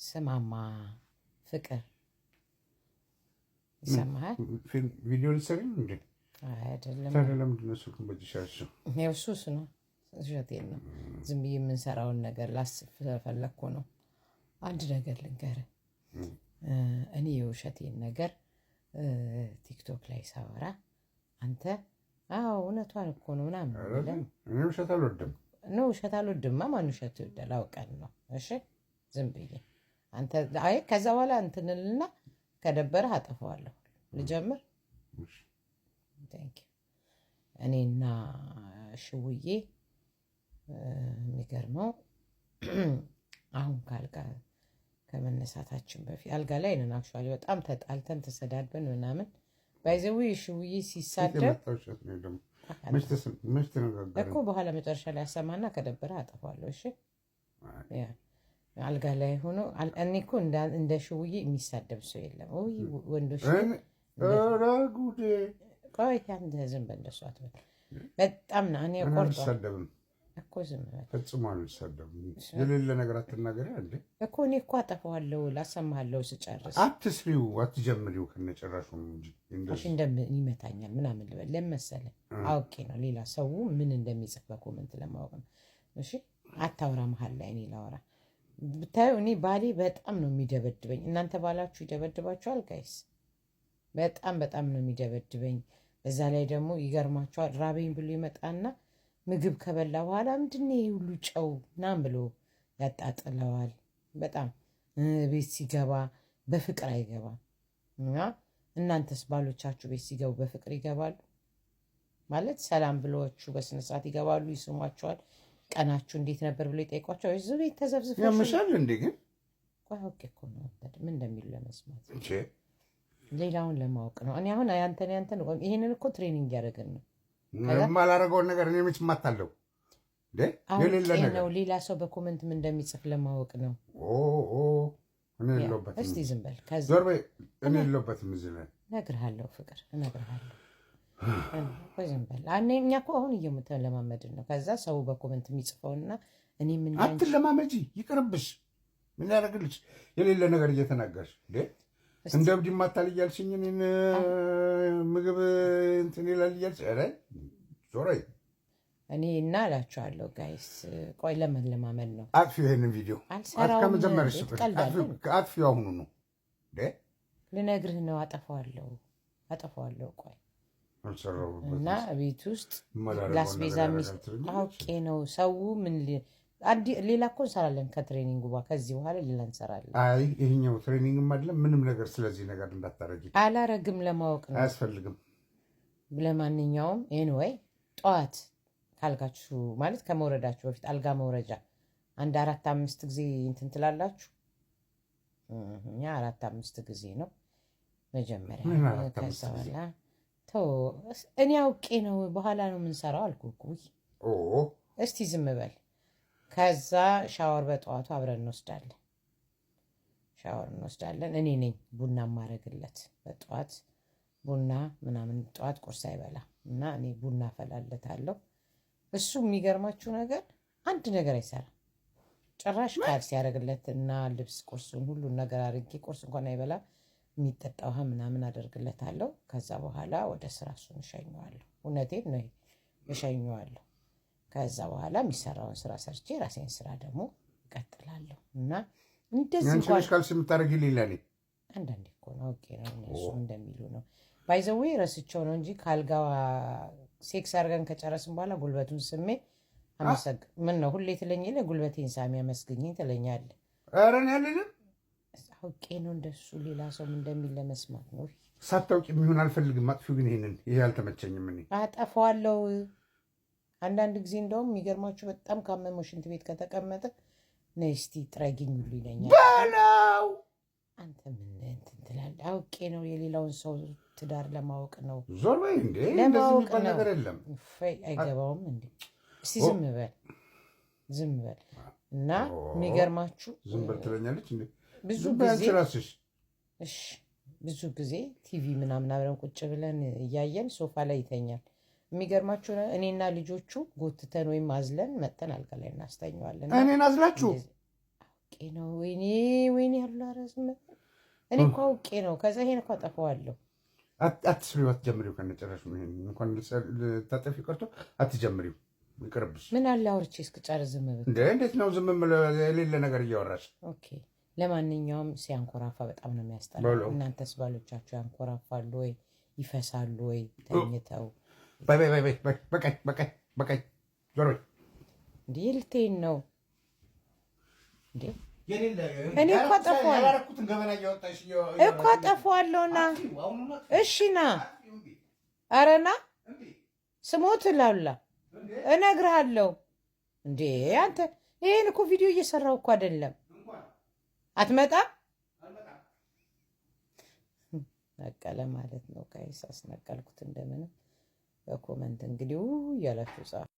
ስማማ ፍቅር ይሰማሃል? ቪዲዮ ልትሰሪኝ እንዴ? አይደለም። ታዲያ ለምንድን ነው ስልኩን በእጅሻቸው? ይኸው ሱስ ነው፣ እሸቴን ነው። ዝም ብዬ የምንሰራውን ነገር ላስብ ስለፈለግኩ ነው። አንድ ነገር ልንገርህ፣ እኔ የውሸቴን ነገር ቲክቶክ ላይ ሳወራ አንተ አዎ እውነቷን እኮ ነው ምናምን ብለህ እኔ ውሸት አልወድም ነው። ውሸት አልወድማ። ማን ውሸት ይወዳል? አውቀን ነው። እሺ ዝም ብዬ አንተ አይ ከዛ በኋላ እንትንልና ከደበረህ አጠፋዋለሁ። ልጀምር። እኔና ሽውዬ የሚገርመው አሁን ካልጋ ከመነሳታችን በፊት አልጋ ላይ ነን። አክቹዋሊ በጣም ተጣልተን ተሰዳድበን ምናምን ባይዘዊ ሽውዬ ሲሳደብ እኮ በኋላ መጨረሻ ላይ ያሰማና ከደበረህ አጠፋዋለሁ። እሺ አልጋ ላይ ሆኖ እኔ እኮ እንደ ሽውዬ የሚሳደብ ሰው የለም። ወይ ወንዶች ጉዴ ቆይ አንተ ዝም በል እንደሱ አትበል። በጣም ነው እኔ ቆርጦ እኮ ዝም በል ፈጽሞ አልሳደብም። የሌለ ነገር አትናገሪ እንዴ እኮ እኔ እኮ አጠፋዋለሁ። ላሰማሃለሁ ስጨርስ። አትስሪው አትጀምሪው ከነጨራሹ እንጂ እሺ ይመታኛል ምናምን ልበል ለመሰለህ አውቄ ነው። ሌላ ሰው ምን እንደሚጽፍ በኮመንት ለማወቅ ነው። እሺ አታውራ መሀል ላይ እኔ ላወራ ብታዩ እኔ ባሌ በጣም ነው የሚደበድበኝ። እናንተ ባላችሁ ይደበድባችኋል ጋይስ? በጣም ነው የሚደበድበኝ። በዛ ላይ ደግሞ ይገርማችኋል፣ ራበኝ ብሎ ይመጣና ምግብ ከበላ በኋላ ምንድን ነው ይሄ ሁሉ ጨው ምናምን ብሎ ያጣጥለዋል። በጣም ቤት ሲገባ በፍቅር አይገባም። እና እናንተስ ባሎቻችሁ ቤት ሲገቡ በፍቅር ይገባሉ? ማለት ሰላም ብሎችሁ በስነስርዓት ይገባሉ? ይስሟቸዋል? ቀናችሁ እንዴት ነበር ብሎ ይጠይቋቸው? እዚህ ቤት ተዘብዝፈሽ ያምሻል እንዴ? ግን ኦኬ እኮ ነው ምን እንደሚሉ ለመስማት ሌላውን ለማወቅ ነው። እኔ አሁን ያንተን ይሄንን እኮ ትሬኒንግ ያደረገን ነው። የማላረገውን ነገር እኔ መች ማታለው የሌለ ነገር ነው። ሌላ ሰው በኮመንት ምን እንደሚጽፍ ለማወቅ ነው። እኔ የለሁበትም። እስቲ ዝም በል ዞር በይ። እኔ የለሁበትም። እዚህ ላይ እነግርሃለሁ፣ ፍቅር እነግርሃለሁ። ዝም በል። እኛ እኮ አሁን እየተለማመድን ነው። ከዛ ሰው በኮመንት የሚጽፈውና እኔ ምን አትለማመጂ፣ ይቅርብሽ። ምን ያደርግልሽ? የሌለ ነገር እየተናገርሽ እንደ እብድ ይማታል እያልሽኝ እኔን ምግብ እንትን ይላል እያልሽ ዞረይ እኔ እና እላችኋለሁ ጋይስ። ቆይ ለመለማመድ ነው። አጥፊው ይሄንን ቪዲዮ ከመጀመርሽ አጥፊው አሁኑ ነው ልነግርህ ነው። አጠፋዋለሁ። ቆይ እና ቤት ውስጥ ላስቤዛ ሚስት አውቄ ነው። ሰው ምን ሌላ እኮ እንሰራለን ከትሬኒንጉ ከዚህ በኋላ ሌላ እንሰራለን። አይ ይሄኛው ትሬኒንግም አይደለም ምንም ነገር። ስለዚህ ነገር እንዳታረጊ። አላረግም፣ ለማወቅ ነው። አያስፈልግም። ለማንኛውም ኤኒዌይ ጠዋት ካልጋችሁ ማለት ከመውረዳችሁ በፊት አልጋ መውረጃ 4-5 ጊዜ እንትን ትላላችሁ። እኛ 4-5 ጊዜ ነው መጀመሪያ። ከዛ በኋላ እኔ አውቄ ነው በኋላ ነው የምንሰራው አልኩህ። እስቲ ዝም በል። ከዛ ሻወር በጠዋቱ አብረን እንወስዳለን። እኔ ነኝ ቡና ማረግለት በጠዋት ቡና ምናምን። ጠዋት ቁርስ አይበላ እና እኔ ቡና አፈላለታለሁ። እሱ የሚገርማችሁ ነገር አንድ ነገር አይሰራም ጭራሽ። ካልሲ ያደርግለት እና ልብስ ቁርሱን ሁሉን ነገር አድርጌ ቁርስ እንኳን አይበላ። የሚጠጣ ውሃ ምናምን አደርግለታለሁ። ከዛ በኋላ ወደ ስራ እሱን እሸኘዋለሁ። እውነቴን ነው እሸኘዋለሁ። ከዛ በኋላ የሚሰራውን ስራ ሰርቼ ራሴን ስራ ደግሞ እቀጥላለሁ። እና እንደዚህ ካልሲ የምታደርጊ ሌላ አንዳንዴ እኮ ነው አውቄ ነው እነሱ እንደሚሉ ነው። ባይዘዌ ረስቸው ነው እንጂ ካልጋ ሴክስ አድርገን ከጨረስን በኋላ ጉልበቱን ስሜ ምን ነው ሁሌ ትለኝ የለ ጉልበቴን ሳሚ አመስግኝ ትለኛለህ። ኧረ እኔ አልልም። አውቄ ነው እንደሱ ሌላ ሰው እንደሚል ለመስማት ነው። ሳታውቂ የሚሆን አልፈልግም። አጥፊው ግን ይሄ አልተመቸኝም። እኔ አጠፋዋለሁ። አንዳንድ ጊዜ እንደውም የሚገርማችሁ በጣም ካመመው ሽንት ቤት ከተቀመጠ ነይ እስቲ ጥረጊኝ ሁሉ ይለኛል። በለው አንተ ምን እንትን ትላለህ? አውቄ ነው የሌላውን ሰው ትዳር ለማወቅ ነው። ዞር በይ እንዴ! እንደዚህ የሚባል ነገር የለም። አይገባውም እንዴ? እስቲ ዝም በል እና የሚገርማችሁ ዝም በል ትለኛለች እንዴ? ብዙ ጊዜ ቲቪ ምናምን አብረን ቁጭ ብለን እያየን ሶፋ ላይ ይተኛል። የሚገርማችሁ እኔና ልጆቹ ጎትተን ወይም አዝለን መጠን አልጋ ላይ እናስተኘዋለን። እኔን አዝላችሁ አውቄ ነው። ወይኔ ያሉ አረዝም እኔ እኮ አውቄ ነው። ከዛ ይሄን እኮ አጠፋዋለሁ። አትስሪው፣ አትጀምሪው። ከነጨራሽ እንኳን ልታጠፊ ቀርቶ አትጀምሪው፣ ይቅርብሽ። ምን አለ አውርቼ እስክጨርስ ዝም ብለህ እንዴት ነው ዝም የሌለ ነገር እያወራሽ? ኦኬ። ለማንኛውም ሲያንኮራፋ በጣም ነው የሚያስጠላው። እናንተስ ባሎቻችሁ ያንኮራፋሉ ወይ ይፈሳሉ ወይ ተኝተው? በቃኝ ዞር በይ። እንዴ ልትሄድ ነው እንዴ? እኔ እኮ አጠፋዋለሁ ና እሺ ና ኧረ ና ስሞት ላውላ እነግርሃለሁ። እንዴ አንተ ይሄን እኮ ቪዲዮ እየሰራው እኮ አይደለም። አትመጣም ነቀለ ማለት ነው። ጋይስ አስነቀልኩት እንደምንም። በኮመንት እንግዲህ እያላችሁ ጻፉ።